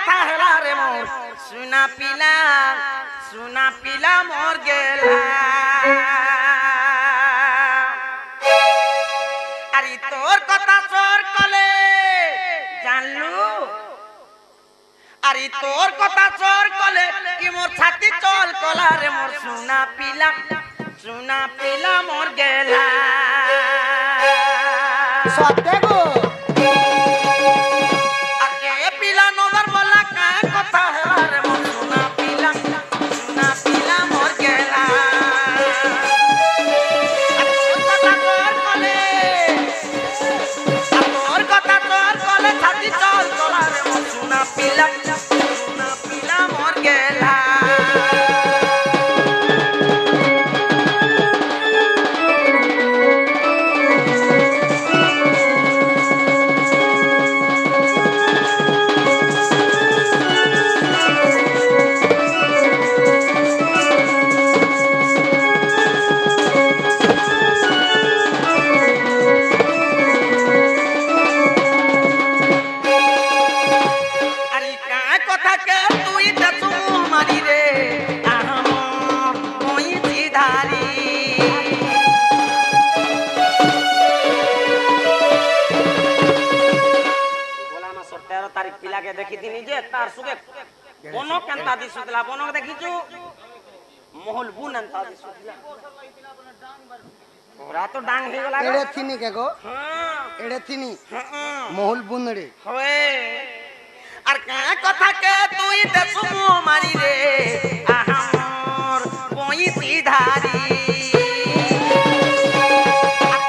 कथा हला रे मोर सुना पिला मोर गेला अरे तोर कथा चोर कले जानलू अरे तोर कथा चोर कले कि मोर छाती चल कला रे मोर सुना पिला मोर गेला सत्य गो अके पिला नोदर बोला का कथा है रे मोर सुना पिला मोर गेला तोर कथा चोर कले छाती चल कला रे मोर सुना पिला मोर गेला देखी थी जे तार सुगे बोनो केंता दिसुतला बोनो देखिचु मोहल बुन अंता दिसुतला ओरा तो डांग हे गला एड़े थिनी के गो हां एड़े थिनी मोहल बुन रे होए अर का कथा के तुई देसु मो मारी रे आहार कोई सीधारी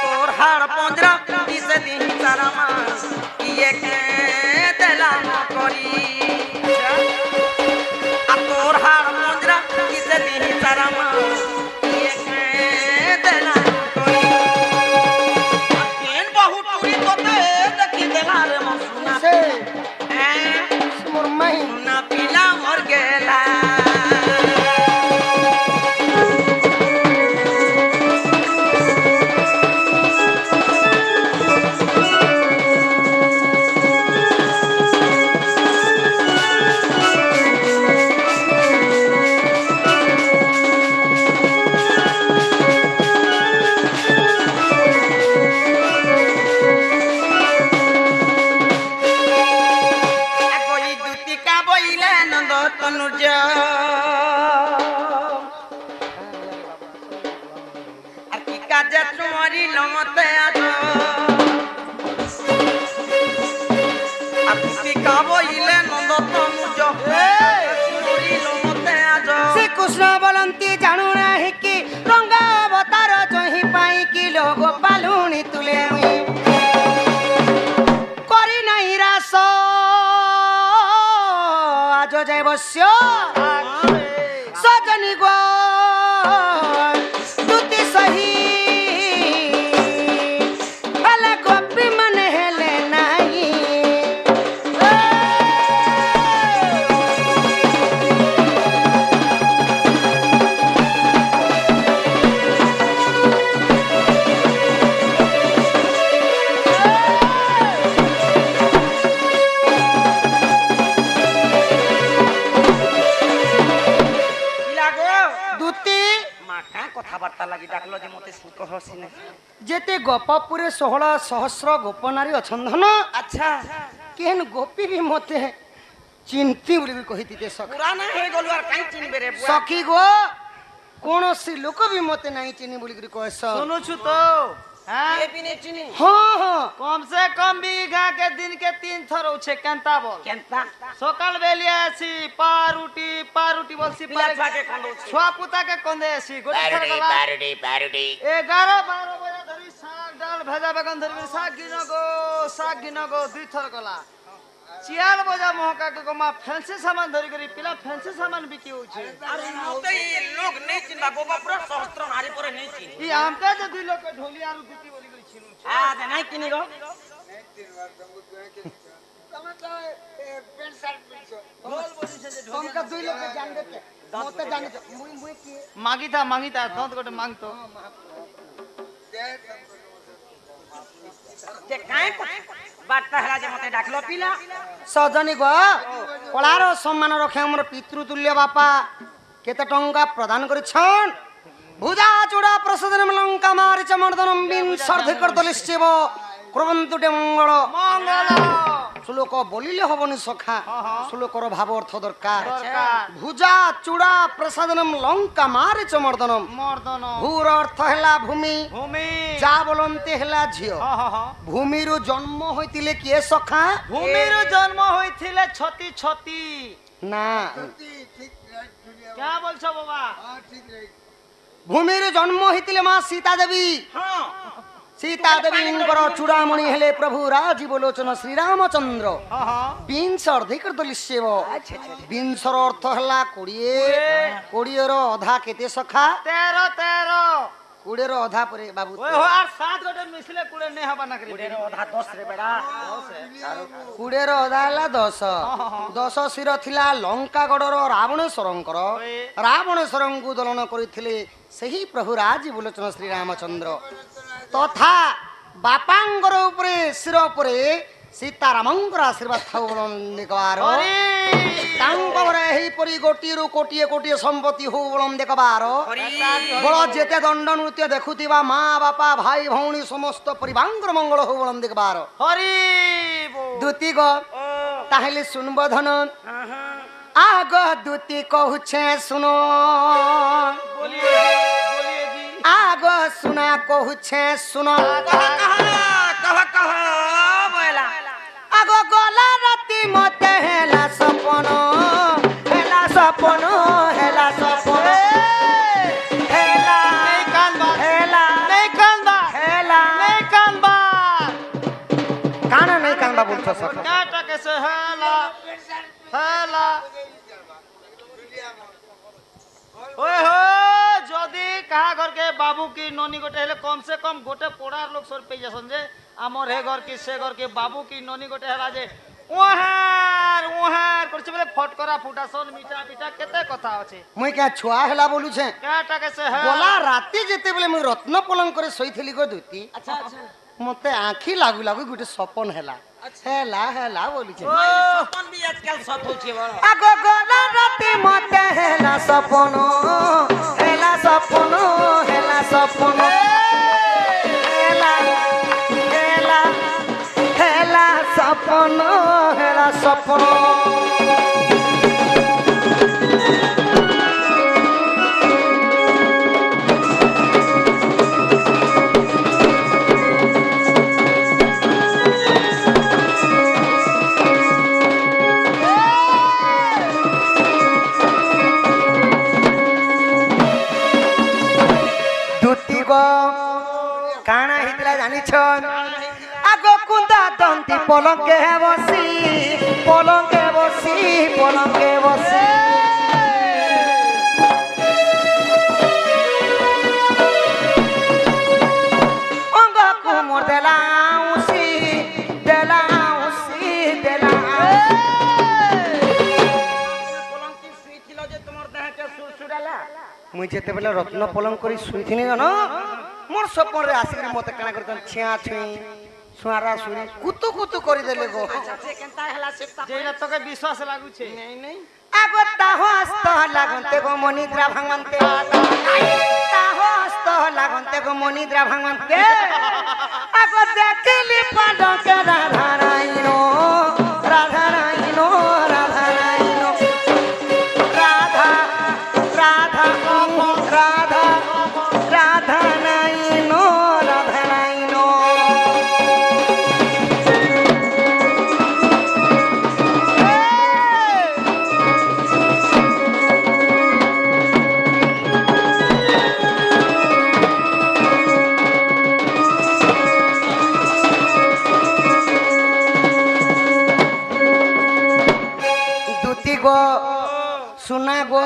तोर हाड़ पंजरा दिस दी शरमा ये के देला करी तोर हाड़ पंजरा दिस दी शरमा ये के देला करी केन बहु टुरी तोते देखि देला रे मसुना से मोर माही ना पिला मोर गेला कृष्ण बोलती जानू नहीं कि रंगा अवतार जही पाई कि लोग पालुनी तुले मुई करी नहीं रास आज जाय बस्य सजनी गो दुति सही भले गोपी मन हेले नहीं जेते गोपापुरे 16 सहस्र गोपनारी अछंधन अच्छा केन गोपी भी मते चिंती बोली भी कहिति ते सखी पुराना हे गलु आर काई चिनबे रे बुआ सखी गो कोनोसी लोक भी मते नहीं चिनी बोली करी कहस सुनु छु तो हां ये भी नहीं चिनी हां हां कम से कम बीघा के दिन के 3 थर उछे केंता बोल केंता सकाल बेलिया आसी पारुटी बोलसी पिला छा के खंडो छुआ पुता के कंदे आसी गोटी थर गला पारुटी 11-12 बजे धरी साग डाल भेजा बेगन धरी साग गिनो गो 2 थर गला 4 बजे मोहका के गमा फैंसी सामान धरी करी पिला फैंसी सामान बिकी होछे अरे मोते लोग नहीं चिनबा गोपापुर सहस्त्र नारी पर नहीं चिनी ई आमका जे 2 लोग ढोली आरु बिकी बोली करी छिनु आ दे नहीं किनी गो तमे तो पेंट शर्ट पिनछो ढोल बोली से ढोल का 2 लोग जान देते मोते जाने मुई की मांगीता दांत गोटे मांग तो যে কাই বার্তা হেলা যে মতে ডাকলো পিলা ସଜନୀ ଗ କଳାର ସମ୍ମାନ ରଖେ ଆମର ପିତୃତୁଲ୍ୟ ବାପା କେତେ ଟଙ୍କା ପ୍ରଦାନ କରିଛନ୍ ଭୁଜା ଚୁଡ଼ା ପ୍ରସାଦନ ଲଙ୍କା ମାରିଚ ମର୍ଦନମ ବିନ୍ ସର୍ଦ୍ଧି କରିଦଲିଶ୍ଚିବ କୁରବନ୍ତୁଟେ ମଙ୍ଗଳ ମଙ୍ଗଳ ଶ୍ଲୋକ ବୋଲିଲେ ହବନି ସଖା ଶ୍ଲୋକର ଭାବ ଅର୍ଥ ଦରକାର ଦରକାର। ଭୁଜା ଚୁଡ଼ା ପ୍ରସାଦନମ ଲଙ୍କା ମାରିଚ ମର୍ଦନମ ମର୍ଦନ ଭୂର ଅର୍ଥ ହେଲା ଭୂମି ଭୂମି ଯା ବୋଲନ୍ତି ହେଲା ଝିଅ ଭୂମିରୁ ଜନ୍ମ ହୋଇଥିଲେ କିଏ ସଖା ଭୂମିରୁ ଜନ୍ମ ହୋଇଥିଲେ ଛତି ଛତି ନା क्या बोलছো বাবা ଭୂମିରୁ ଜନ୍ମ ହୋଇଥିଲେ ମା ସୀତା ଦେବୀ ହଁ ସୀତା ଦେବୀଙ୍କର ଚୂଡ଼ାମଣି ହେଲେ ପ୍ରଭୁ ରାଜୀବ ଲୋଚନ ଶ୍ରୀରାମଚନ୍ଦ୍ର ବିଂଶ ଅଧିକ ଦଲିଶ୍ୟବ ବିଂଶର ଅର୍ଥ ହେଲା 20 20ର ଅଧା କେତେ ସଖା 13 13 20ର ଅଧା ପରେ ବାବୁ ओए हो यार सात गोटे मिसले कुड़े नहीं हवा ना करे ଗୁଡେର ଅଧା 10 ରେ ବେଡା 20ର ଅଧା ହେଲା 10 10 ଶିର ଥିଲା ଲଙ୍କାଗଡ଼ର ରାବଣେଶ୍ୱରଙ୍କର ରାବଣେଶ୍ୱରଙ୍କୁ ଦଳନ କରିଥିଲେ ସେହି ପ୍ରଭୁ ରାଜୀବ ଲୋଚନ ଶ୍ରୀରାମଚନ୍ଦ୍ର ତଥା ବାପାଙ୍କର ଉପରେ ଶିର ଉପରେ ସୀତାରାମଙ୍କର ଆଶୀର୍ବାଦ ଥାଉ ବୋଲନ୍ଦିକବାର ତାଙ୍କ ଘରେ ଏହିପରି ଗୋଟିଏରୁ କୋଟିଏ କୋଟିଏ ସମ୍ପତ୍ତି ହଉ ବୋଲନ୍ଦିକବାର ବଳ ଯେତେ ଦଣ୍ଡ ନୃତ୍ୟ ଦେଖୁଥିବା ମା ବାପା ଭାଇ ଭଉଣୀ ସମସ୍ତ ପରିବାରଙ୍କର ମଙ୍ଗଳ ହଉ ବୋଲନ୍ଦିକବାର हरि ଦୁତି ଗ ତାହେଲେ ଶୁଣବ ଧନ ଆଗ ଦୁତି କହୁଛେ ଶୁଣ बोलिए बोलिए जी ଆଗ ଶୁଣା କହୁଛେ ଶୁଣ କହ ବୋଇଲା ଆଗ ଗଲା ରାତି ମତେ ହେଲା ସପନ ହେଲା ସପନ ହେଲା ସପନ ହେଲା नहीं कान बा ହେଲା नहीं कान बा ହେଲା नहीं कान बा କାଣା ନାଇଁ କାନ୍ଦା ବୋଲଛ ସଖା क्या टके से हेला हेला ओए हो जदी कहा घर के बाबू की नोनी गोटे हेले कम से कम गोटे पोड़ार लोग सर पे जसन जे हमर हे घर की से घर के बाबू की नोनी गोटे हेला जे ओहार करछ बोले फटकरा फुटासन मीठा पिठा केते कथा अछि ମୁଇଁ क्या ଛୁଆ ହେଲା ବୋଲୁଛେ क्या टके से ଗଲା हेला ରାତି ଯେତେବେଳେ ମୁଇଁ ରତ୍ନ ପଲଙ୍କରେ ଶୋଇଥିଲି ଗୋ ଦୁତି ଆଚ୍ଛା ଆଚ୍ଛା ମତେ ଆଖି ଲାଗୁ ଲାଗୁ ଗୋଟେ ସପନ ହେଲା ହେଲା ହେଲା ବୋଲୁଛେ ସପନ ବି ଆଜକାଲ ସତ ହଉଛି ବଳ ଆଗ ଗଲା ରାତି ମତେ ହେଲା ସପନ ହେଲା ସପନ ହେଲା ସପନ ହେଲା ହେଲା ହେଲା ସପନ ହେଲା ସପନ ଦୁତି ଗ କାଣା ହେଇଥିଲା ଜାଣିଛନ୍ ଆଗ କୁନ୍ଦା ଦନ୍ତି ପଲଙ୍କେ ବସି ପଲଙ୍କେ ବସି ପଲଙ୍କେ ବସି ଅଙ୍ଗକୁ ମୋର ଦେଲା ଉସି ଦେଲା ଉସି ଦେଲା ପଲଙ୍କି ଶୁଇଥିଲ ଯେ ତମର ଦେହକେ ସୁରସୁରାଲା ମୁଇଁ ଯେତେବେଳେ ରତ୍ନ ପଲଙ୍କ କରି ଶୋଇଥିଲି ଜାନ ମୋର ସ୍ୱପ୍ନରେ ଆସିକରି ମତେ କାଣା କରିଛନ୍ ଛିଆଁ ଛୁଇଁ ସୁଆରା ସୁରି କୁତୁ କୁତୁ କରିଦେଲେ ଗো ସେ କେନ୍ତା ହେଲା ସେ जेला तोके विश्वास लागू छे ନାଇଁ ନାଇଁ আগ তাহ হস্ত লাগন্তে গো মনিদ্রা ভাঙন্তে তাহ হস্ত লাগন্তে গো মনিদ্রা ভাঙন্তে আগ দেখিলি পালকে রাধা রাইনো রাধা রাইনো রাধা রাইনো রাধা রাধা রাধা রাধা নাইনো রাধা নাইনো দুতি গো सुना गो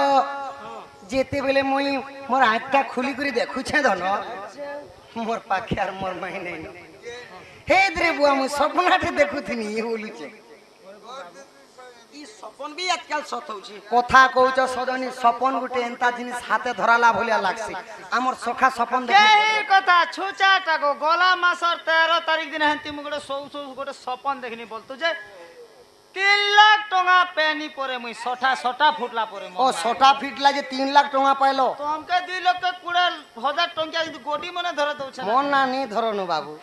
जेते बेले मुई मोर आँखटा खुली करी देखुछे धन मोर पाखे आर मोर माई नहीं हे द्रे बुआ मुई सपनाटे देखुथिनी ये बोलुछे ई ସପନ ବି ଆଜକାଲ ସତ ହଉଛି কথা কৌছ সজনী সপন গুটে এন্তা জিনিস হাতে ধরালা ভলিয়া লাগছে আমার সখা সপন দেখে এই কথা ছুচাটা গো গলা মাসর 13 তারিখ দিন হেন্তি মু গোটে সৌ গোটে স্বপন দেখিনি বলতো যে 3 লাখ টাকা পেনি পরে মুই ছটা ফুটলা পরে ও ছটা ফিটলা যে 3 লাখ টাকা পাইলো তোমকে 2 লক্ষ 20,000 টাকা কিন্তু গোটি মনে ধরে দউছ মন না নি ধরনু বাবু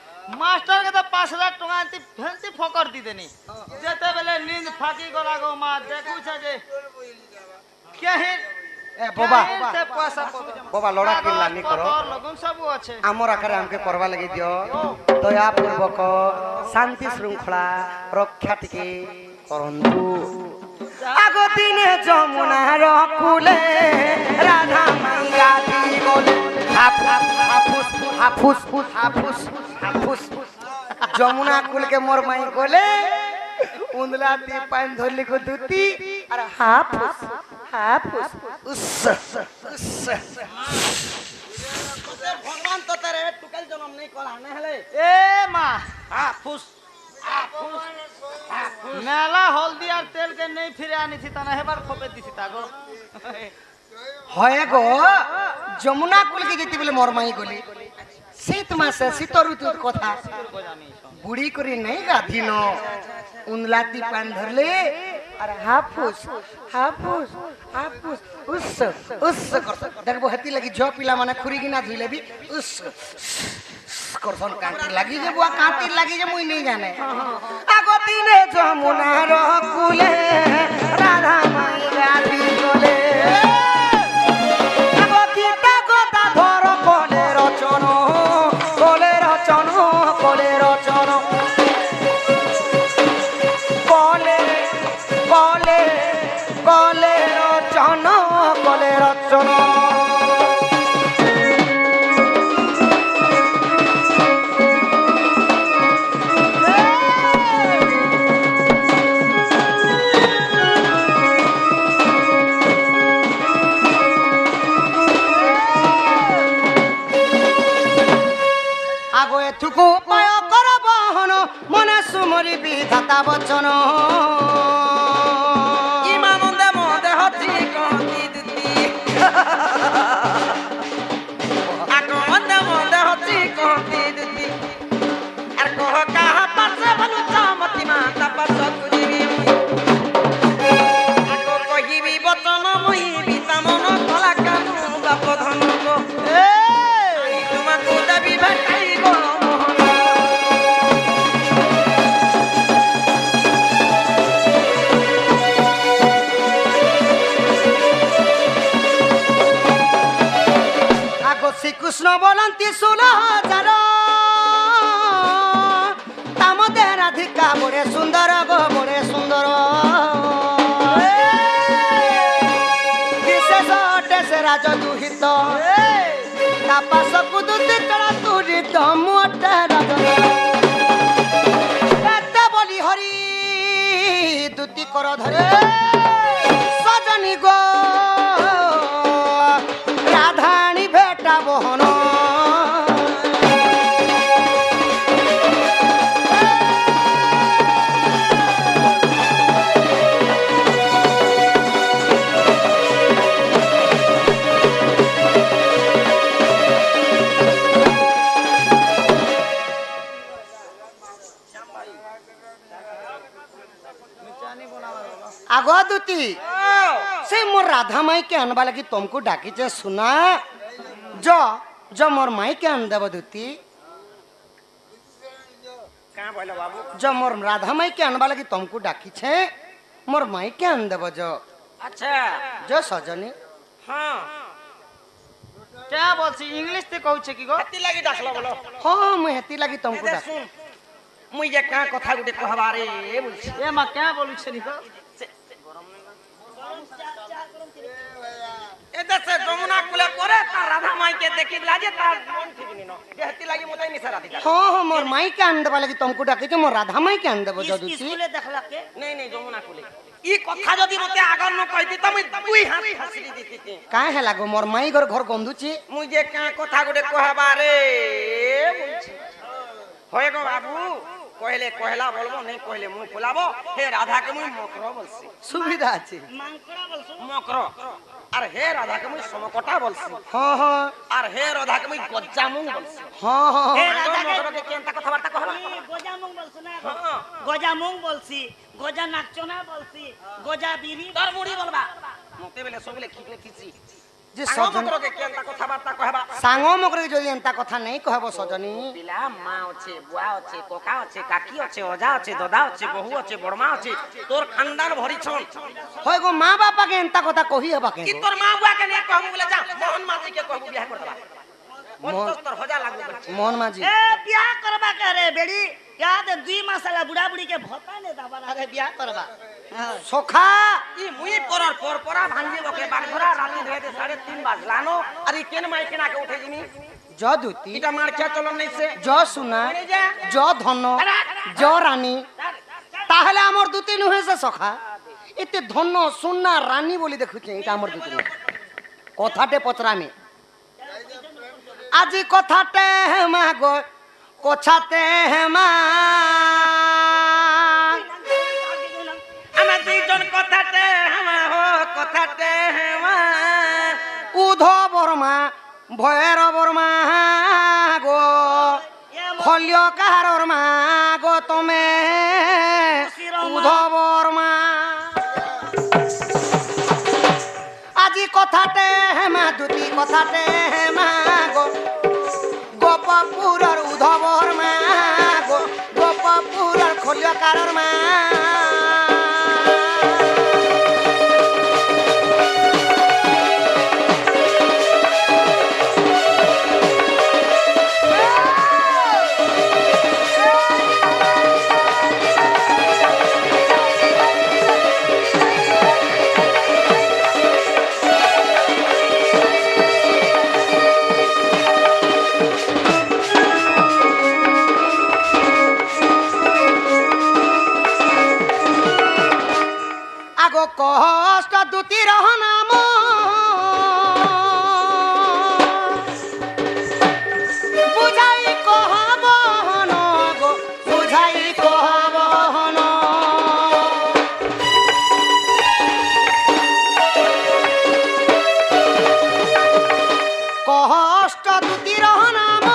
মাস্টার কে তো 5 লাখ টাকা আনতি ফেন্তি ফকর দি দেনি যেতে বেলে নিন্দ ফাকি গলা গো মা দেখুছ যে কেহে এ বাবা পয়সা বাবা লড়া কিল্লা নি করো লগন সবু আছে আমার আকারে আমকে করবা লাগি দিও দয়া পূর্বক শান্তি শৃঙ্খলা রক্ষা টিকে করন্তু আগ দিনে যমুনার কূলে রাধা মাই গাতি বলে হাফুস হাফুস হাফুস হাফুস যমুনা কুলকে মোর মাই কোলে উন্দলাতি পান ধরলি কো দুতি আর হাফুস হাফুস উস উস ভগবান তো তারে টুকাল জনম নেই কলা না হলে এ মা ফুস মেলা হলদি আর তেল কে নেই ফিরে আনি থি তানা হেবার খপে দিছি তাগো হয় গো যমুনা কুলকে যেতে বলে মোর মাই গলি শীত মাসে শীত ঋতুর কথা বুড়ি করে নেই গাধিন উনলাতি পান ধরলে আর হাফুস হাফুস হাফুস উস উস দেখবো হেতি লাগি ঝ পিলা মানে খুরি কিনা ধুইলে বি উস করছন কাঁটি লাগি যে বুয়া কাঁটি লাগি যে মুই নেই জানে আগো দিনে যমুনার কুলে রাধা মাই গাতি বলে আগো গীতা কথা ধর কোলে রচন কোলে রচন কোলে রচন কোলে কোলে কোলে রচন কোলে রচন আগো এথুকু উপায় কর বহন মনে সুমরি বিধাতা বচন ইমানন্দে মদে হতি কতি দিতি আকন্দে মদে হতি কতি দিতি আর কহ কাহা পাছে বলু চামতি মাতা পাছ কুজিবি আকো কহিবি বচন মুই বিতামন কলা কানু বাপ ধন গো এই তোমাকু দাবি ভাই গো আগো শ্রীকৃষ্ণ বলন্তি 16,000 তামদে রাধিকা বড়ে সুন্দর গো বড়ে সুন্দর বিশেষ দেশে রাজ দুহিত তাপাস কুদুতি চড়া তুরিত মোটে রাজ এতে বলি হরি দুতি কর ধরে সজনী গো রাধাণী ভেটা বহন আগো দুতি से मोर राधा माई के अनबा लगी तुमको डाकी चे सुना जो जो मोर माई के अन देव दुती का बोले बाबू जो मोर राधा माई के अनबा लगी तुमको डाकी छे मोर माई के अन देव जो अच्छा जो सजनी हां क्या बोलছি इंग्लिश ते कहू छे की गो हती लागि डाकला बोलो हाँ मैं हेती लगी तुमको डाक सुन मुई जे का कथा गुटे कहबारे बोलছি ए मा क्या बोलू छे निको एदा से যমুনা কুলে পরে তার রাধা মাইকে দেখি লাগে তার মন ঠিক নি ন যেহেতি লাগি মতাই নিছে রাধিকা हाँ हाँ मोर माई के अन देव लगी तुमको डाकी छे मोर राधा माई के अन देव जो दुती স্কুলে দেখলা কে नहीं नहीं যমুনা কুলে ই কথা যদি মতে আগর ন কইতি তো মুই দুই হাত হাসি দিতি काहे है लागो मोर माई घर घर गंधुची মুই যে কা কথা গুটে কহবারে বলছি হয় গো বাবু কইলে কহলা বলবো নাই কইলে মুখ ফুলাবো হে রাধাকে মুই মকর বলছি সুবিধা আছে মাংকড়া বলছো মকর আর হে রাধাকে মুই সমকটা বলছি হ্যাঁ হ্যাঁ আর হে রাধাকে মুই গজ্জামুং বলছি হ্যাঁ হ্যাঁ হে হ্যাঁ। রাধাকে মকরকে কেনতা কথাবার্তা কহবা গজামুং বলছো না হ্যাঁ। গজামুং বলছি গজা নাচনা বলছি গজা বিড়ি তোর মুড়ি বলবা মতে বেলে সবলে কি লেখিছি যে সাঙ্গ সজন মকরকে কেনতা কথাবার্তা কহবা সাঙ্গ মকরে যদি এন্তা কথা নাই কহব সজনী পিলা মা আছে বুয়া আছে কোকা আছে কাকি আছে অজা আছে দাদা আছে বহু আছে বড়মা আছে তোর খানদান ভরি ছন হয় গো মা বাপা কে এন্তা কথা কহি হবা কে কি তোর মা বুয়া কে নে কহবু বলে যা মোহন মাঝি কে কহবু বিয়াহ করবা মন তো তোর হজা লাগু করছে মোহন মাঝি ए बियाह करबा करे बेड़ी याद 2 मास ला बुढ़ा बुढ़ी के भता ने दाबा रे बियाह करबा সখা ই মুই পরার পর পরা ভাঙ্গি বকে বাড়ি ঘোরা রাতি ধরে 3:30 বাজলানো আর ই কেন মাই কেনাকে উঠে জিনি যদুতি এটা মার খেয়া চলন নাইছে জ সুনা জ ধন জ রানী তাহলে আমার দুতি নুহেছে সখা এতে ধন সুনা রানী বলি দেখুছে এটা আমার দুতি নুহে কথাতে পচরামে আজি কথাতে হেমা গো কোছাতে হেমা আমার দুইজন কথাতে হেমা হো কথাতে হেমা উধ বর্মা ভয়ের বর্মা গো খল্য কাহারর মা গো তুমি উধ বর্মা আজি কথাতে হেমা দুটি কথাতে হেমা গো গোপপুরর উধ বর্মা গো গোপপুরর খল্য কাহারর মা আগো কষ্ট দুতির নাম বুঝাই কহব গো বুঝাই কহব কষ্ট দুতির নাম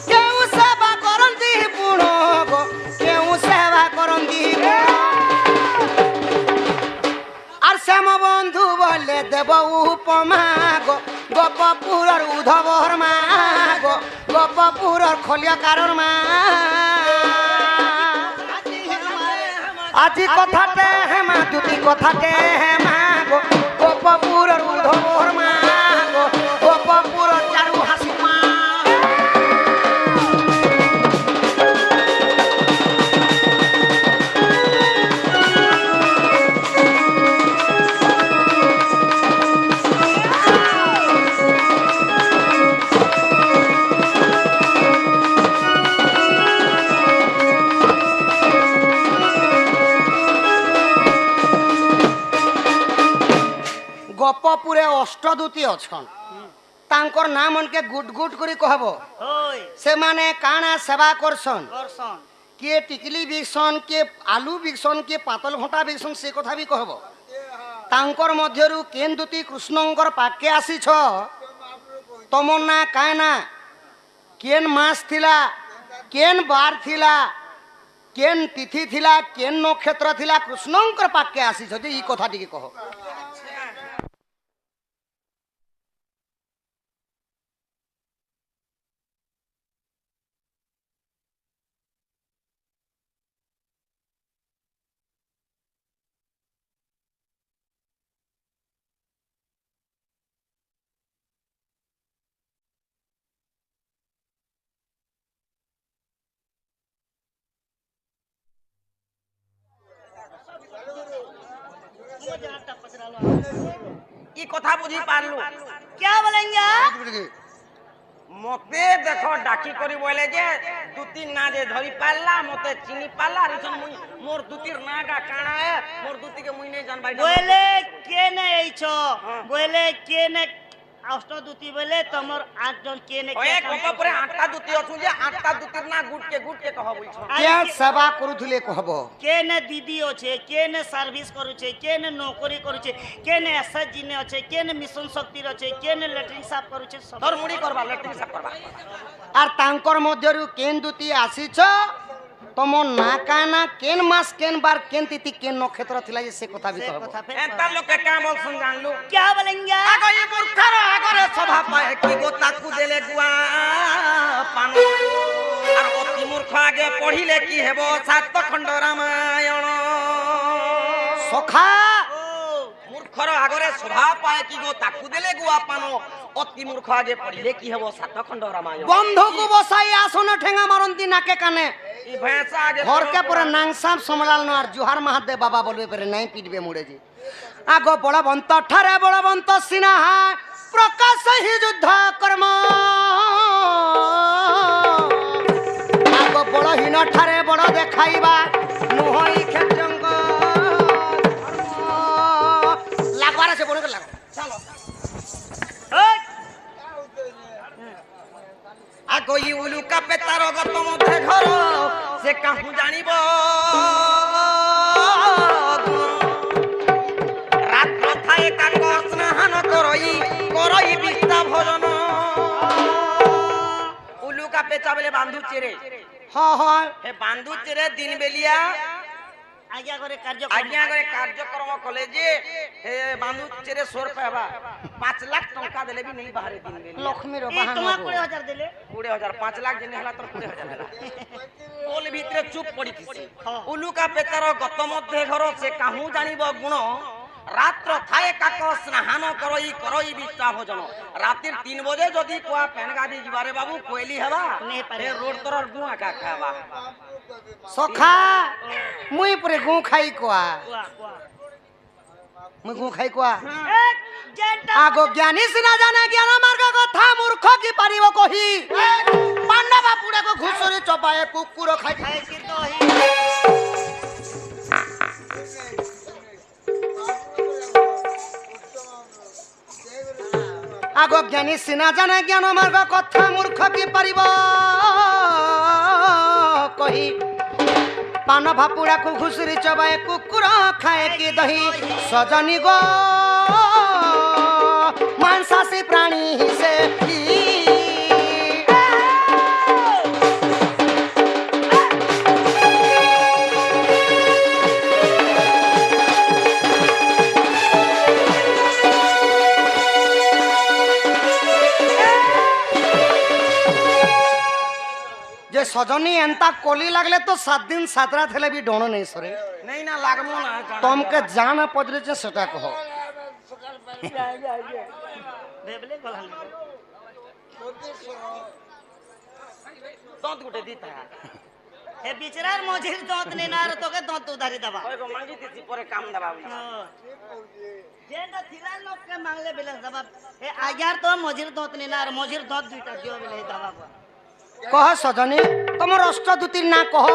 কেউ সেবা করন্তি পুণ গো কেউ সেবা করন্তি আর শ্যাম বন্ধু বলে দেব উপমা গো গোপপুরর উধবর মা গো গোপপুরর খলিয়াকারর মা আজি কথাতে হেমা দুটি কথাতে হেমা গো গোপপুরর উধবর মা গো গোপপুরর চারু হাসি মা গপপুরে অষ্টদূতি অছন তাঙ্কর নাম মনকে গুট গুট করে কহব ওই সেমানে কাଣା সেবা করছন করছন কিয়ে টিকলি বিকছন কিয়ে আলু বিকছন কিয়ে পাতল ঘটা বিকছন সে কথা বি কহব তাঙ্কর মধ্যরু কেন দুটি কৃষ্ণঙ্কর পাকে আসিছ তমর না কায় না কেন মাস থিলা কেন বার থিলা কেন তিথি থিলা কেন নক্ষত্র থিলা কৃষ্ণঙ্কর পাকে আসিছ যে এই কথা টিকে কহ ই কথা বুঝি পারলু क्या बोलेंगे মতে দেখো ডাকি করি বলে যে দুতি না যে ধরি পারলা মতে চিনি পারলা আর ইছন মুই মোর দুতির নাগা কানা এ মোর দুতিকে মুই নাই জানবাই बोले के ने आइछो बोले के ने অষ্টদূতি বলে তোমার 8 জন কে নে ওয়ে কোপা পরে আটটা দুতি অছু যে আটটা দুতির না গুটকে কহ বলছ কে সেবা করুথিলে কহব কে নে দিদি আছে কে নে সার্ভিস করুছে কে নে নৌকরি করুছে কে নে এসএসজি নে আছে কে নে মিশন শক্তির আছে কে নে ল্যাট্রিন সাফ করুছে সব তোর মুড়ি করবা লেট্রিন সাফ করবা আর তাঙ্কর মধ্যরু কেন দুতি আসিছ তম না কানা কেন মাস কেন বার কেন তিথি কেন নক্ষত্র থিলা যে সে কথা বি সে কহব কথা ফের এন্তা লোকে কা বলছন জানলু क्या बोलेंगे আগো ই মূর্খর আগরে সভা পায় কি গো তাকু দেলে গুয়া পান আর অতি মূর্খ আগে পড়িলে কি হেব সাত খণ্ড রামায়ণ সখা মূর্খর আগরে সভা পায় কি গো তাকু দেলে গুয়া পান অতি মূর্খ আগে পড়িলে কি হেব সাত খণ্ড রামায়ণ বন্ধুকু বসাই আসন ঠেঙ্গা মারন্তি নাকে কানে ই ভেসা আগে ঘরকে পরে নাংসাম সমলাল আর জুহার মাহাদেব বাবা বলবে পরে নাই পিটবে মুড়ে যে আগ বলবন্ত ঠারে বলবন্ত সিনাহা প্রকাশ হি যুদ্ধ কর্ম আগ বড়হীন ঠারে বড় দেখাইবা নুহই ক্ষেত্রঙ্গ লাগবার আছে বড় লাগ চলো ओए, আগো ই উলুকা পেতার গত মধ্যে ঘর সে কাহু জানিব রাত্র থায়ে কাক স্নান করই বিস্তা ভজন উলুকা পেচা বলে বান্ধু চেরে হয় হে বান্ধু চেরে দিন বেলিয়া आज्ञा करे कार्य আজ্ঞা করে কার্যক্রম কলে যে হে বান্ধু চেরে সোর পাবা 5 লাখ টঙ্কা দেলে বি নেই বাহারে দিন বেলিয়া লক্ষ্মীর ए বাহানা तुम्हारा গো। 20,000 दिले 20,000 5 লাখ জেনে হলা তোর 20,000 হলা কোল ভিতরে চুপ পড়ি থিছি উলুকা পেতার গত মধ্যে ঘর সে কাহু জানিব গুণ রাত্র থায়ে কাক স্নান করই বিষ্টা ভোজন রাতির 3 বজে যদি কোয়া পেন গাদি জিবারে বাবু কোইলি হেবা নেই পারে। এ रोड तरर गुआ का खावा সখা মুই পরে গু খাই কোয়া कुआ कुआ মুই গু খাই কোয়া ए जेंटा আগো জ্ঞানী সিনা জানে জ্ঞান মার্গ কথা মূর্খ কি পারিব কহি পাণ্ডবা পুড়ে গো ঘুষুরি চপায়ে কুকুর খাই ऐसी तो ही আগো জ্ঞানী সিনা জানে জ্ঞান মার্গ কথা মূর্খ কি পারিব কহি পান ভাপুড়াকু ঘুষুরি চবায়ে কুকুর খায় কি দহি সজনী গো মাংসাশী প্রাণী সে যে সজনী এন্তা কলি লাগলে তো 7 দিন 7 রাত হেলে বি ডণ নেই সরে नहीं ना लागमो ना তমকে জান পদরেছে সেটা কহ बेबले गला दांत गुटे दीता ए बिचरार मझिर दांत ने नार तो के दांत उधारी दबा ओए को मांगी थी परे काम दबा जेंटा थिला लोग के मांगले बिले दबा ए आज्ञार तो मझिर दांत ने नार मझिर दांत दुइटा दियो बिले दबा কহ সজনী তোমার অষ্টদূতির না কহ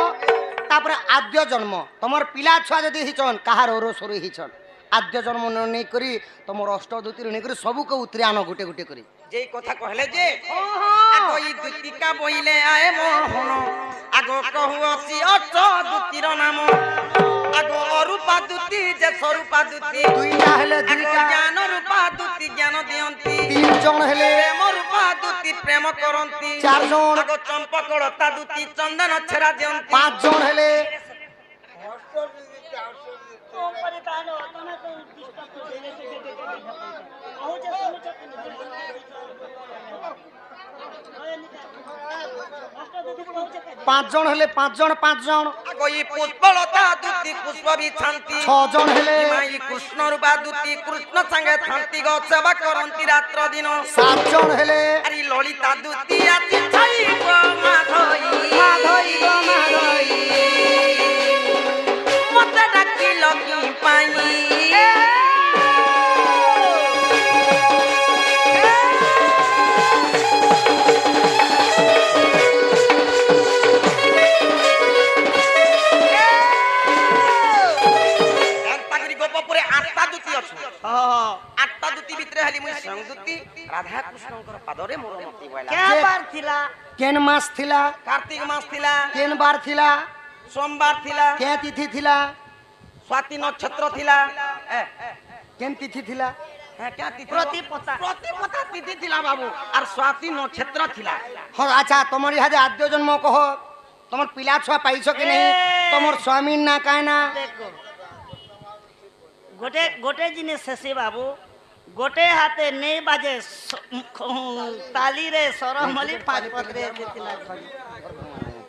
তারপরে আদ্য জন্ম তোমার পিলা ছুয়া যদি হিচন কাহার ওর সরু হিচন আদ্য জন্ম নেই করি তোমার অষ্টদূতির নেই করি সবুকে উতরে আনো গুটে গুটে করি যেই কথা কহলে যে আগো ই দুতিকা বইলে আয়ে মোহন আগো কহু অছি অষ্ট দুতির নাম আগো অরূপা দুতি যে স্বরূপা দুতি দুইটা হেলে আগো দুইটা জ্ঞান রূপা দুতি জ্ঞান দিয়ন্তি 3 জন হেলে প্রেম রূপা দুতি প্রেম করন্তি 4 জন আগো চম্পক লতা দুতি চন্দন ছেড়া দিয়ন্তি 5 জন হেলে ओम परितानो तने तो डिस्टर्ब तो देने से कहू जे सुनु छ अष्टदूति कहू छ 5 জন হেলে 5 জন 5 জন আগো ই পুষ্পলতা দুতি পুষ্প বিছান্তি 6 জন হেলে মাই কৃষ্ণ রূপা দুতি কৃষ্ণ সঙ্গে থান্তি গো সেবা করন্তি রাত্র দিন 7 জন হেলে আরে ললিতা দুতি আতি ছাই গো মাধই মাধই গো মাধই মতে ডাকি লগি পাই এন্তা করি গোপপুরে 8টা দুতি আছে हां 8টা দুতি ভিতরে হালি মুই সংদুতি রাধা ପାଦରେ ମୋର ମତି ବଇଲା क्या बार थिला କେନ୍ ମାସ ଥିଲା କାର୍ତ୍ତିକ ମାସ ଥିଲା କେନ୍ ବାର ଥିଲା ସୋମବାର ଥିଲା କେ ତିଥି ଥିଲା ସ୍ୱାତି ନକ୍ଷତ୍ର ଥିଲା କେନ୍ ତିଥି ଥିଲା क्या तिथि प्रतिपदा। प्रतिपदा तिथि थिला बाबू और स्वाति नक्षत्र थिला ହଁ ଆଚ୍ଛା ତମର ଇହାଦେ ଆଦ୍ୟ ଜନ୍ମ କହ ତମର ପିଲା ଛୁଆ ପାଇଛ କି ନାହିଁ ତମର ସ୍ୱାମୀର ନା କାଏ ନା देखो गोटे गोटे जिनिस शेषी बाबू गोटे हाथे नहीं बाजे ताली रे सरमली पाँच पत्रे थिला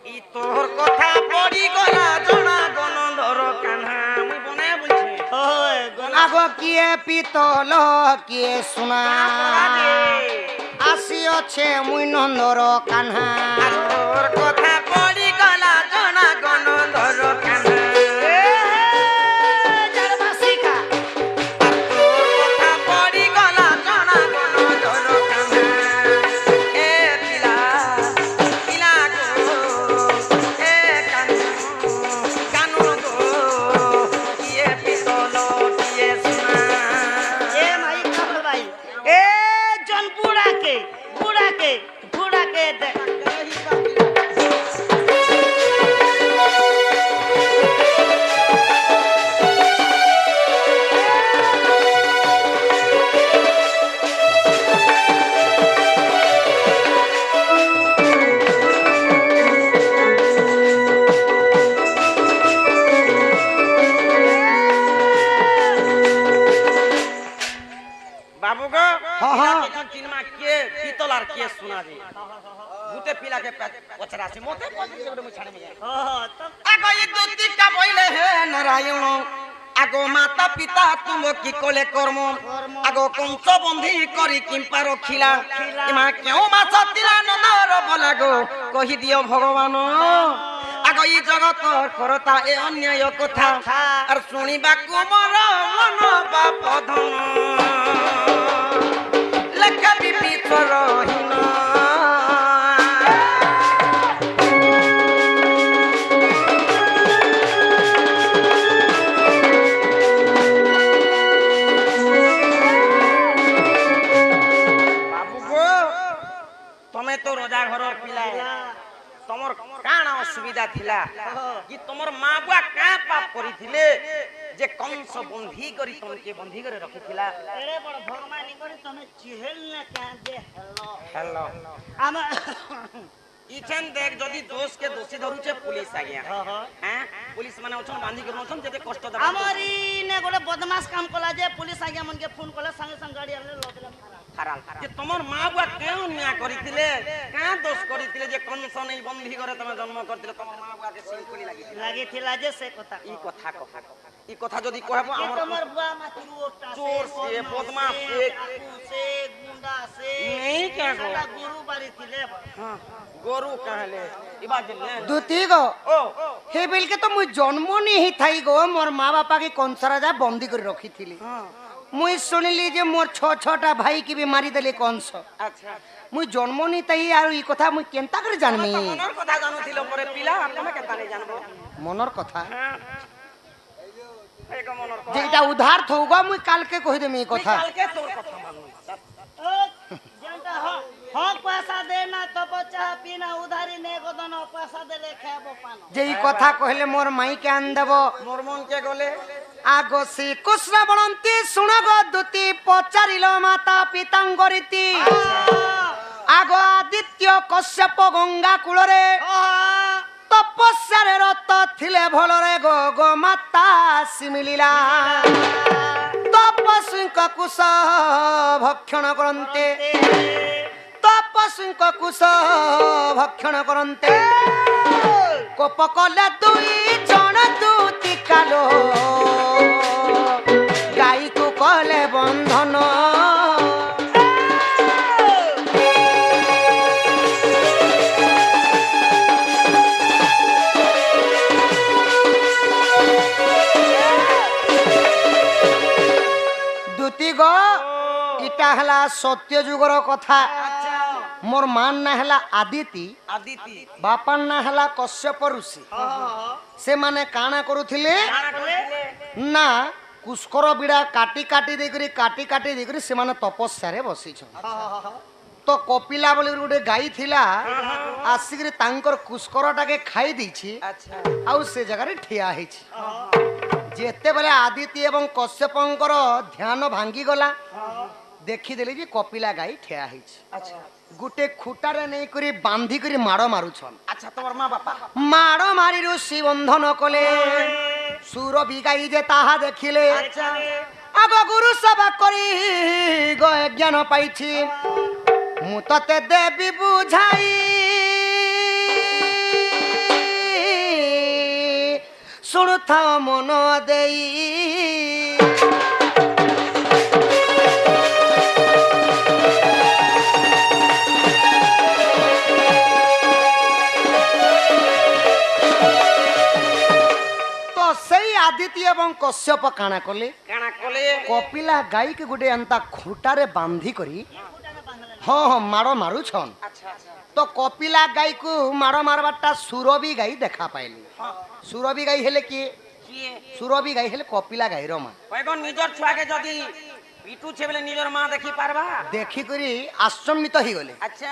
इ तोहर कथा पड़ी गला जना गनधर कान्हा मुई बनाय बुझे ओए गोला আগ কিয়ে পিতল কিয়ে সোনা আসি অছে মুই নন্দর কান্হা तोहर कथा पड़ी गला जना गनधर कान्हा जड़बासी का तोहर कथा पड़ी गला जना गनधर कान्हा ए पिला पिला गो ए कान्हा गो किए पितल किए सोना ए भाई कब भाई ए जन बूढ़ा के दे बाबू गो हाँ, हाँ। चिन्मा के पीतल आर के सुना दे गुटे पिला के पचरा से मोते पचरी से मु छाड़े में ओह तब आगो ये दूती का बोले है नारायण आगो माता पिता तुम की कोले कर्म आगो कंस बंधी करी किंपा रखिला इमा क्यों मास तिला नदर बलागो कहि दियो भगवान आगो ये जगत करता ए अन्याय कथा और सुनिबा कुमर मन बाप धन लेखा विपित रहिन बाबू गो तमे तो रोजा घर पिला तमर काण असुविधा थिला कि तमर माँ बुआ का पाप करिथिले जे कंस बंधी करी तमके बंधी करे रखिथिला एरे बड़ भगवान करी तमे चिहेल ना क्या दे हेलो हेलो आम इछन देख जदी दोष के दोषी धरुचे पुलिस आ गया हाँ, हाँ। हैं पुलिस माने ओछन बांधी कर ओछन जते कष्ट दबा हमारी ने गोटे बदमाश काम कला जे पुलिस आज्ञा मन के फोन कला संगे संग गाड़ी आले लोदले खराल जे तमर माँ बुआ केउ न्याय करिथिले का दोष करिथिले जे कंस नै बंधी करे तमे जन्म करथिले तमर माँ बुआ के सिंकुली लागि लागे थिला जे से कथा ई कथा जदी कहबो ये हमर तमर बुआ माथुरु ओटा चोर से, बदमाश से, डाकू से गुंडा से नहीं क्या गो? साला गुरु बाड़ी थिले हां गोरु कहले ई बात ले দুতি গো ओ হে বিলকে তো মুই জন্ম নিহি থাই গো মোর মা বাপা কে কংসরা যা বন্দি করে রখিথিলি हां মুই শুনিলি যে মোর ছটা ভাই কি বি মারি দেলে কংস अच्छा মুই জন্ম নি তাই আর এই কথা মুই কেনতা করে জানমি মনৰ কথা জানুথিল পরে পিলা তুমি কেতা নাই জানবো মনৰ কথা एक মনৰ কথা যেটা উধার থৌগা মুই কালকে কই দেমি এই কথা काल के तोर কথা मानू ओ जनता हो पैसा देना तो चाह पीना उधारी ने को दोनो पैसा देले खाबो पानो যে এই কথা কইলে মোর মাই কে আন দেব मोर मन के गले আগো শ্রী কৃষ্ণ বলন্তি শুনগ দুতি পচারিল মাতা পিতাঙ্গরিতি আগো আদিত্য কশ্যপ গঙ্গা কূলরে তপস্যারে রত থিলে ভলরে গো গো মাতা সিমিলিলা তপস্বীଙ୍କ কুশ ভক্ষণ করন্তে তপস্বীଙ୍କ কুশ ভক্ষণ করন্তে কোপ কলে দুই জন দুতি কালো গাইকু কলে বন্ধন দুতি গো ইটা হলা সত্য যুগর কথা মোর মান না হলা আদিতি आदिति বাপার না হলা কশ্যপ ঋষি সেমানে কাଣା করুথিলে काना कले না কুস্কর বিড়া কাটি কাটি দেইকরি কাটি কাটি দেইকরি সেমানে তপস্যারে বসিছন তো কপিলা বলি গোটে গাই থিলা আসিকি তাঙ্কর কুস্করটাকে খাই দিছি আচ্ছা ଆଉ ସେ ଜାଗାରେ ଠିଆ ହେଇଛି ଯେତେବେଳେ ଆଦିତ୍ୟ ଏବଂ କଶ୍ୟପଙ୍କର ଧ୍ୟାନ ଭାଙ୍ଗିଗଲା ଦେଖିଦେଲି ଯେ କପିଲା ଗାଈ ଠିଆ ହେଇଛି আচ্ছা ଗୋଟେ ଖୁଟାରେ ନେଇକରି ବାନ୍ଧିକରି ମାଡ଼ ମାରୁଛନ୍ আচ্ছা তোমার মা বাপা ମାଡ଼ ମାରି ଋଷି ବନ୍ଧନ କଲେ ସୁରଭି ଗାଈ ଯେ ତାହା ଦେଖିଲେ আচ্ছা ଆଗ ଗୁରୁ ସେବା କରି ଜ୍ଞାନ ପାଇଛି ମୁଁ ତତେ ଦେବି ବୁଝାଇ ଶୁଣୁଥାଅ ମନ ଦେଇ ତ ସେଇ ଆଦିତ୍ୟ ଏବଂ କଶ୍ୟପ କାଣା କଲେ কানা কলে କପିଲା ଗାଈକି ଗୋଟେ ଏନ୍ତା ଖୁଟାରେ ବାନ୍ଧି କରି ହଁ ହଁ ମାଡ଼ ମାରୁଛନ୍ আচ্ছা আচ্ছা ତ କପିଲା ଗାଈକୁ ମାଡ଼ ମାରବାରଟା ସୁରଭି ଗାଈ ଦେଖା ପାଇଲି ସୁରଭି ଗାଈ ହେଲେ କିଏ কিয়ে ସୁରଭି গাଈ ହେଲେ କପିଲା ଗାଈର ମା কয়গন নিজর ছুয়াকে যদি পিটুছে বলে নিজর মা দেখি পারবা ଦେଖିକରି ଆଶ୍ଚମ୍ବିତ ହେଇଗଲେ আচ্ছা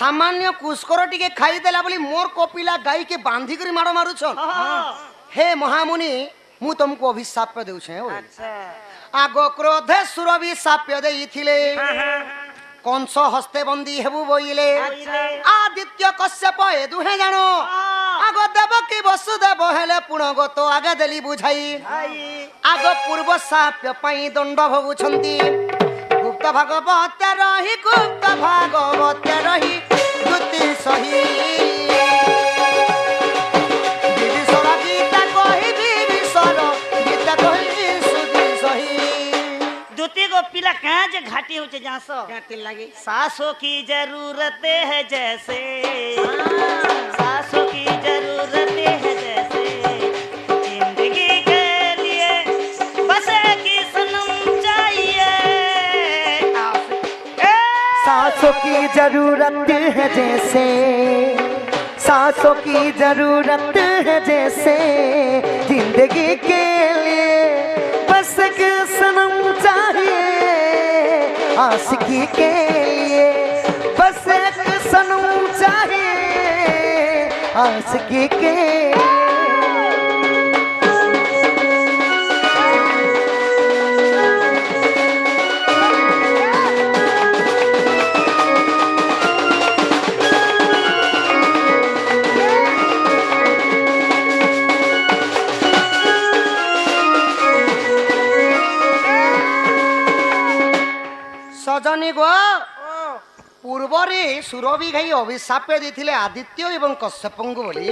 ସାମାନ୍ୟ କୁସ୍କର ଟିକେ ଖାଇଦେଲା ବୋଲି ମୋର କପିଲା ଗାଈକେ ବାନ୍ଧିକରି ମାଡ଼ ମାରୁଛନ୍ ହେ ମହାମୁନି ମୁଁ ତମକୁ ଅଭିଶାପ ଦେଉଛେ আচ্ছা ଆଗ କ୍ରୋଧେ ସୁରଭି ସାପ୍ୟ ଦେଇଥିଲେ କଂସ ହସ୍ତେ ବନ୍ଦୀ ହେବୁ ବୋଇଲେ ଆଦିତ୍ୟ କଶ୍ୟପ ଏ ଦୁହେଁ ଜାଣ ଆଗ ଦେବ କି ବସୁଦେବ ହେଲେ ପୁଣଗତ ଆଗେ ଦେଲି ବୁଝାଇ ଆଗ ପୂର୍ବ ସାପ୍ୟ ପାଇଁ ଦଣ୍ଡ ଭୋଗୁଛନ୍ତି ଗୁପ୍ତ ଭାଗବତ ରହି ଗୁପ୍ତ ଭାଗବତ ରହି ଦ୍ୟୁତି ସହି ବିଭୀଷଣ ଗୀତା କହି ବିଭୀଷଣ ଗୀତା କହି ସୁଧି ସହି दूती को पिला कहाँ जे घाटी हो जहाँ सो গাঁতির লাগে सासों की जरूरत है जैसे सासों की जरूरत है जैसे जिंदगी के लिए बस एक ही सनम चाहिए सांसों की जरूरत है जैसे सांसों की जरूरत है जैसे जिंदगी के लिए बस एक सनम चाहिए आशिकी के लिए बस एक सनम चाहिए आशिकी के लिए ସଜନୀ ଗୋ ପୂର୍ବରେ ସୁରଭି ଗାଈ ଅଭିଶାପ ଦେଇଥିଲେ ଆଦିତ୍ୟ ଏବଂ କଶ୍ୟପଙ୍କୁ ବୋଲି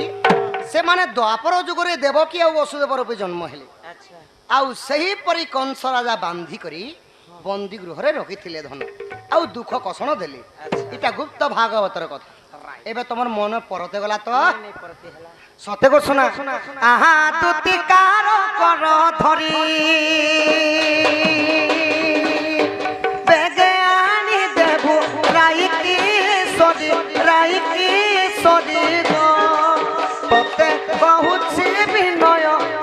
ସେମାନେ ଦ୍ୱାପର ଯୁଗରେ ଦେବକୀ ଆଉ ବସୁଦେବ ରୂପେ ଜନ୍ମ ହେଲେ আচ্ছা ଆଉ ସେହିପରି କଂସ ରାଜା ବାନ୍ଧି କରି ବନ୍ଦୀ ଗୃହରେ ରଖିଥିଲେ ଧନ ଆଉ ଦୁଃଖ କଷଣ ଦେଲେ ଏଇଟା ଗୁପ୍ତ ଭାଗବତର କଥା ଏବେ ତମର ମନ ପରତେ ଗଲା ତ ସତେ କର ଶୁଣା ଆହା ତୁତି କାର କର ଧରି ବେଗେ ଆଣି ଦେବୁ ରାଇକି ସରି ଗো ତତେ କହୁଛି ବିନୟ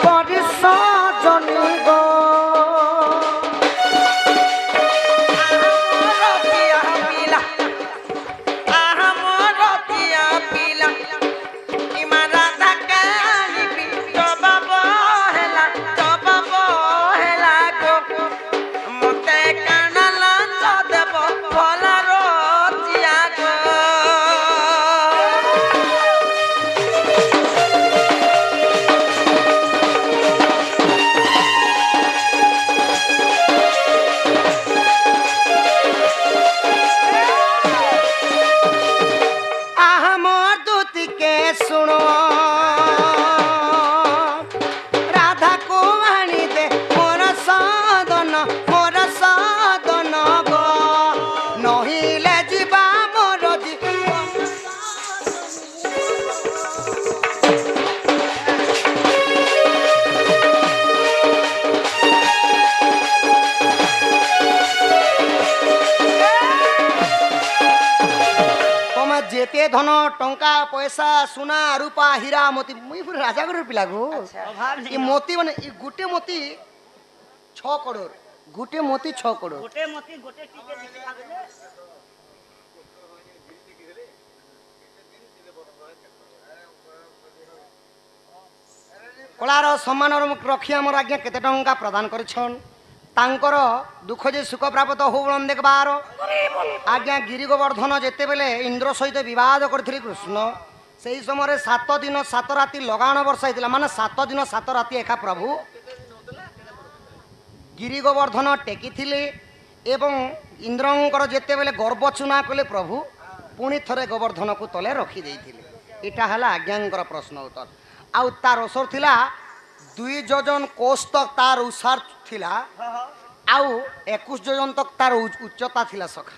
କରି ସଜନୀ ଗো যেতে ধন টঙ্কা পয়সা সোনা রূপা হীরা মতি মুই পুরো রাজাগরের পিলা গো अभाव এই नहीं মতি মানে এই গোটে মতি 6 করোড় গোটে মতি 6 করোড় गोटे मोती गोटे टीके दिखा देले କଳାର ସମ୍ମାନ ରଖି ଆମର ଆଜ୍ଞା କେତେ ଟଙ୍କା ପ୍ରଦାନ କରିଛନ୍ ତାଙ୍କର ଦୁଃଖ ଯେ ସୁଖ ପ୍ରାପ୍ତ ହଉ ବଳନ୍ ଦେଖବାର ଆଜ୍ଞା ଗିରି ଗୋବର୍ଦ୍ଧନ ଯେତେବେଳେ ଇନ୍ଦ୍ର ସହିତ ବିବାଦ କରିଥିଲେ କୃଷ୍ଣ ସେହି ସମୟରେ 7 ଦିନ 7 ରାତି ଲଗାଣ ବର୍ଷା ହେଇଥିଲା ମାନେ 7 ଦିନ 7 ରାତି ଏକା ପ୍ରଭୁ ଗିରି ଗୋବର୍ଦ୍ଧନ ଟେକିଥିଲେ ଏବଂ ଇନ୍ଦ୍ରଙ୍କର ଯେତେବେଳେ ଗର୍ବ ଚୁନା କଲେ ପ୍ରଭୁ ପୁଣି ଥରେ ଗୋବର୍ଦ୍ଧନକୁ ତଳେ ରଖିଦେଇଥିଲେ ଏଇଟା ହେଲା ଆଜ୍ଞାଙ୍କର ପ୍ରଶ୍ନ ଉତ୍ତର ଆଉ ତାର ଔଷଧ ଥିଲା 2 ଯୋଜନ କୋଷ ତକ ତାର ଉସାର ଥିଲା ଆଉ 21 ଯୋଜନ ତକ ତାର ଉଚ୍ଚତା ଥିଲା ସଖା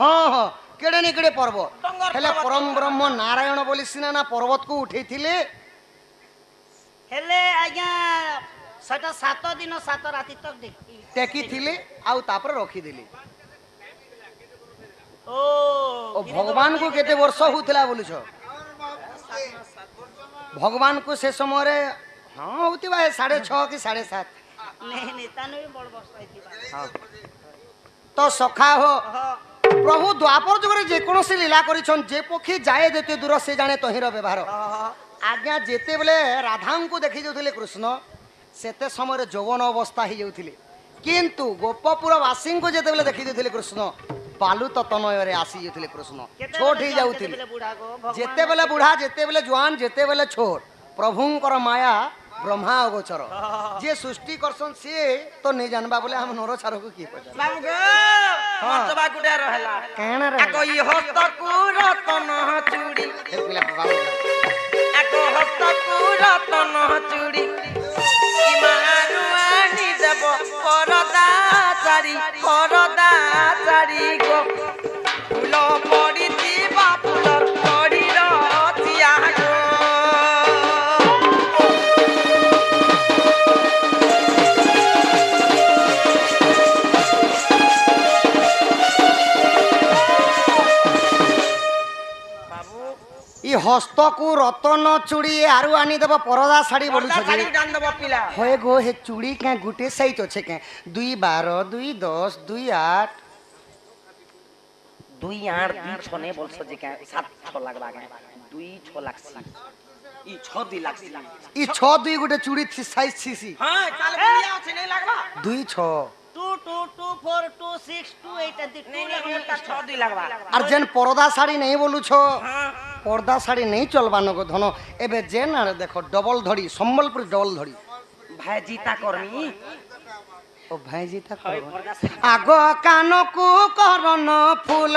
ହଁ ହଁ କେଡ଼େ ନି କେଡ଼େ ପର୍ବତ ହେଲେ ପରମ ବ୍ରହ୍ମ ନାରାୟଣ ବୋଲି ସିନା ନା ପର୍ବତକୁ ଉଠେଇଥିଲେ ହେଲେ ଆଜ୍ଞା ସେଟା 7 ଦିନ 7 ରାତି ତକ ଟେକିଥିଲେ ଆଉ ତାପରେ ରଖିଦେଲେ ଓ ଓ ଭଗବାନଙ୍କୁ କେତେ ବର୍ଷ ହଉଥିଲା ବୋଲୁଛ ଭଗବାନଙ୍କୁ ସେ ସମୟରେ ହଁ ହଉଥିବା 6.5 କି 7.5 नहीं तानु भी बड़ वर्ष ହେଇଥିବା तो सखा हो प्रभु द्वापर जुगरे जे कोनोसी लीला करिछन जे पक्षी जाए देते दूर से जाने तहिर व्यवहार आज्ञा जेते बेले राधा को देखि जाउथिले कृष्ण सेते समय जौवन अवस्था ही जाउथिले किंतु गोपपुर वासी को जेते बेले देखि जाउथिले कृष्ण बालू तनय रे आसी जाउथिले कृष्ण छोट ही जाउथिले जेते बेले बूढ़ा जेते बेले जवान जेते बेले छोट प्रभुंकर माया ब्रह्मा अगोचर जे सृष्टि करसन से तो नहीं जानबा बोले हम नरो छारो को की पचा बाबू गो मर्तबा गुडे रहला कहना रे आको ई हस्त को रतन चूड़ी पिला बाबू आको हस्त को रतन चूड़ी ई मारुआनी देव परदा चारी गो फूल पड़ी दिबा फूलर पड़ी रतिया गो हस्त को रतन चूड़ी आरु आनी देव परदा साड़ी बोलू साड़ी डान देव पिला होए गो हे चूड़ी के गुटे साइज अच्छे के 2 12 2 10 2 8 2 8 2 6 ने बोल सजे के 7 6 लागबा के 2 6 लागसी ई 6 2 लागसी ई 6 2 गुटे चूड़ी थी साइज थीसी हां काल बुलिया अछि नहीं लागबा 2 6 2 2 2 4 2 6 2 8 नहीं नहीं 6 2 लागबा अर्जन परदा साड़ी नहीं बोलू छो पर्दा साड़ी नहीं चलबा नको धनो एबे जेन आरे देखो डबल धड़ी संबलपुर डबल धड़ी भाई जीता करमी ओ भाई जीता कर आगो कानो को करन फूल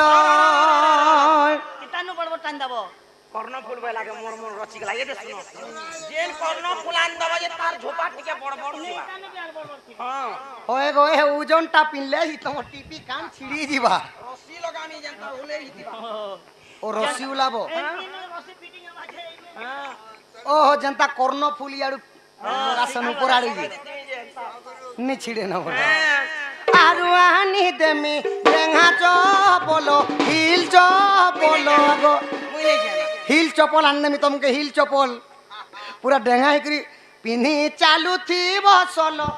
तानु बड़ बड़ टान दबो कर्ण फूल बे लागे मोर मोर रची गला ये दे सुनो जेन कर्ण फूलान दबा जे तार झोपा टिके बड़ बड़ दिबा हां होए गो हे उजनटा पिनले ही तम टीपी कान छिड़ी जीवा रस्सी लगानी जनता हुले ही दिबा ओ रस्सी उलाबो रसी फिटिंग बाजे हां ओहो जनता कर्ण फूल याडू रासन ऊपर आड़ी नि छिड़े न बोल आरु आनी देमी रेंगा चो बोलो हिल चो बोलो गो मुई नहीं जाना हिल चपल आनने मी तुमके हिल चपल पूरा डेंगा हिकरी पिन्ही चालू थी बसलो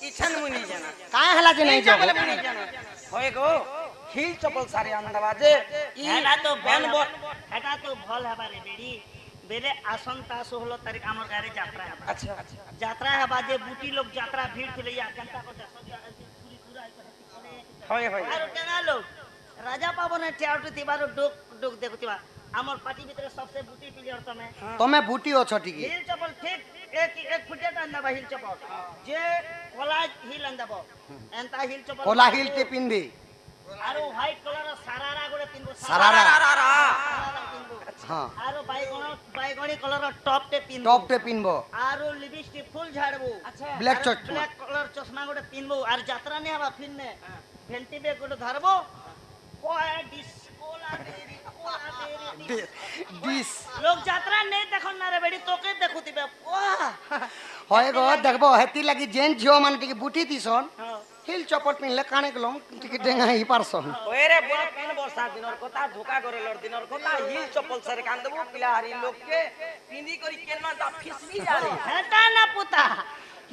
इछन मुई नहीं जाना काहे हला जे नहीं जाबो बोले मुई नहीं जाना होए गो हिल चपल सारे अंदवा जे ई हेटा तो बन भल हेटा तो भल हबा रे बेडी बेले आसंता 16 तारीख हमर गारे यात्रा है अच्छा यात्रा है बाजे बूटी लोग यात्रा भीड़ थिले या जनता को पूरी पूरा होय होय आरो केना लोग राजा पावन ठियाउटी तिबारो डोक डोक देखुतिबा हमर पार्टी भीतर सबसे बूटी प्लेयर तमे तमे बूटी अछ टिकी हिल चपल ठीक एक फुटे अंदबा हिल चपल जे कोला हिल अंदबो एंता हिल चपल कोला हिल ते पिनबी आरो व्हाइट कलर सारारा गोटे पिनबो सारारा पिनबो हां आरो बाईगणी कलर टॉप टे पिनबो टॉप ते पिनबो आरो लिपस्टिक फुल झाड़बो अच्छा ब्लैक चश्मा ब्लैक कलर चश्मा गोटे पिनबो आर यात्रा ने हबा फिरने भेंटी बेग गोटे धरबो कोए डिस्कोला तेरी कोला तेरी डिस लोग यात्रा नहीं देखन ना रे बेडी तोके देखुतिबे वाह होय गो देखबो हेती लागि जेन झियो मान टिकी बूटी दिसन हिल चपल पिनले काने गलम टिकी डेंगा ही पारसन ओए रे बोल पिन वर्षा दिनर कोता धोका करे लड़ दिनर कोता हिल चप्पल सर कान देबो पिला हरी लोग के पिंदी करी केना ता फिसली जा रे हेटा ना पुता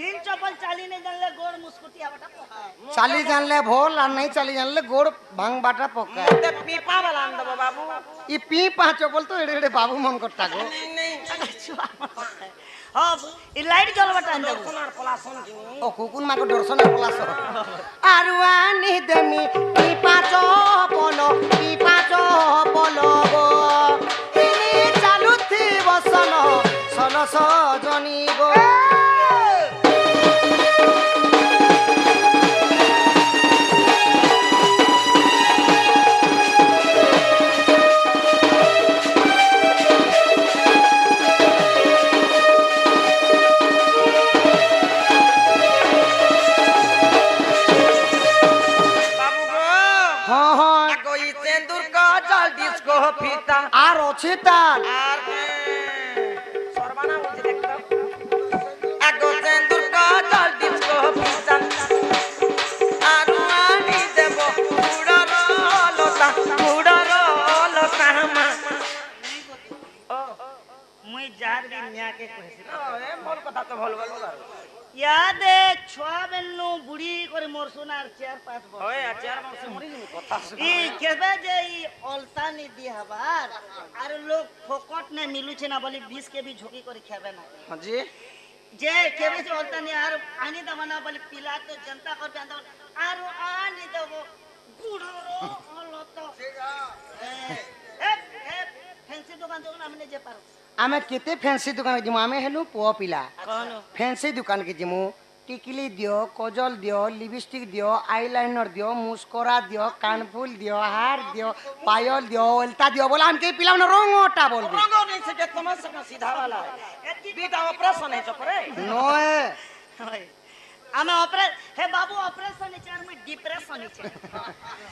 हिल चप्पल चाली नहीं जानले गोड़ मुस्कुटी आवाटा पोका चाली जानले भोल और नहीं चाली जानले गोड़ भांग बाटा पक्का मते पीपा वाला आन दबो बाबू ये पी पाँच बोल तो एड़े एड़े बाबू मन करता गो हां ई लाइट जलवाटा अंदर सोनार पलासन की ओ कुकुन माको दर्शन पलास आरुआनी देमी पी पाँचो पलो गो तिनी चालू थी बसन सल सजनी गो बाबू गो हाँ हाँ आगो ई तेंदुर का जल डिस्को फीता আর অছি তার আর সর্বানা বুঝি দেখতো আগো তেंदुर का जल डिस्को फीता আরুয়ানি দেব উড়র লতা মা মুই যার বি মিয়া के কইছি এ মোর কথা তো ভাল ভাল याद छुआ बेलनु बुढ़ी करे मोर सोनार 4-5 बस ওই আচার মাংস মরি নি কথা ई केबे जे ई अलता नी दी हबार आर लोग फोकट ने मिलु छे ना बोली 20 के भी झोकी करे खाबे ना জি जे केबे जे अलता नी आर आनी दवा ना बोली पिला तो जनता कर जानता आर आनी दवो गुड़ो अलता ए फैंसी दुकान तो हमने जे पारो आमे केते फैंसी दुकान जिमु आमे हेनु पुओ पिला कौन फैंसी दुकान के जिमु टिकली दियो कजल दियो लिपस्टिक दियो आईलाइनर दियो मुस्कोरा दियो कानफुल दियो हार दियो पायल दियो ओल्टा दियो बोला हम के पिला रंगोटा बोल दे रंगो नहीं से तुम्हारे से सीधा वाला है बीटा ऑपरेशन है चपरे नोए आमे ऑपरेशन हे बाबू ऑपरेशन चार में डिप्रेशन छे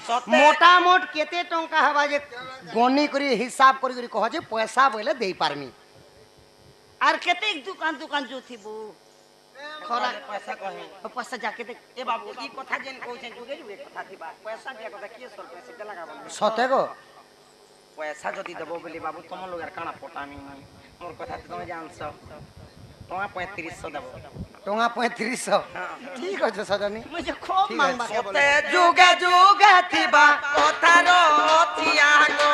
सते मोटा मोट केते टंका हवा जे गनी करी हिसाब करी कह जे पैसा बोले देई पारमी आर केते दुकान दुकान जो थी बो खरा पैसा कहे पैसा जाके देख ए बाबू ई कथा जेन कहै छै जुगे जुगे कथा थिबा पैसा दिया कथा किए सर पैसे के लगा बोल सते गो पैसा जदी देबो बोली बाबू तुम लोग यार काना पटामी मोर कथा तुम जान सब टका 3500 देबो टंगा 3500 ठीक है सजनी मुझे खूब मांग मांग सते जुगे जुगे थिबा कथा रो थिया गो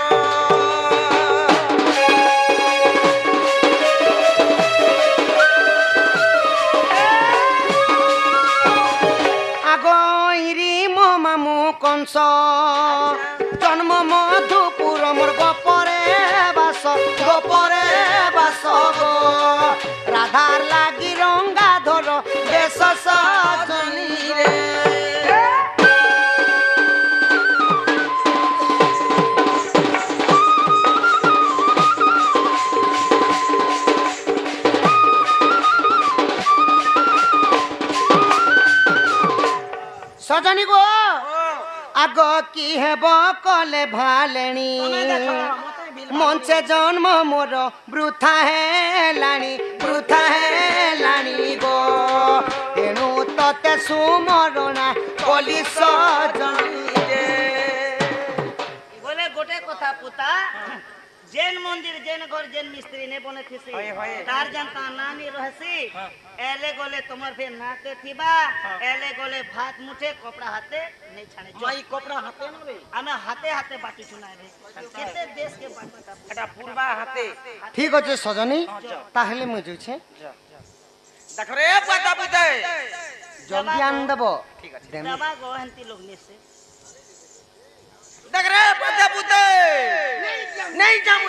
আগইরি মো মামু কংস জন্ম মধুপুর মোর গপরে বাস গো রাধার লাগি রঙ্গা ধর বেশ সজনী রে সজনী গো আগ কি হেব কলে ভালেনি মঞ্চে জন্ম মোর বৃথা হেলানি গো তেণু ততে সুমরণা কলি সজনী রে बोले गोटे कथा पुता जैन मंदिर जैन घर जैन मिस्त्री ने बने थी होय, होय। तार जनता नानी रहसी एले गोले तुमर फे नाते थीबा एले गोले भात मुठे कपड़ा हाथे नहीं छाने माई कपड़ा हाथे न रे आमे हाथे हाथे बाटी सुनाए रे केते देश के बाटी एटा पूर्वा हाथे ঠিক আছে সজনী তাহলে মুই যাইছে দেখ রে পাতা বুতে জলদি আন দেব ঠিক আছে दबा गोहंती लोग ने से देख रे पाता बुते नहीं जामु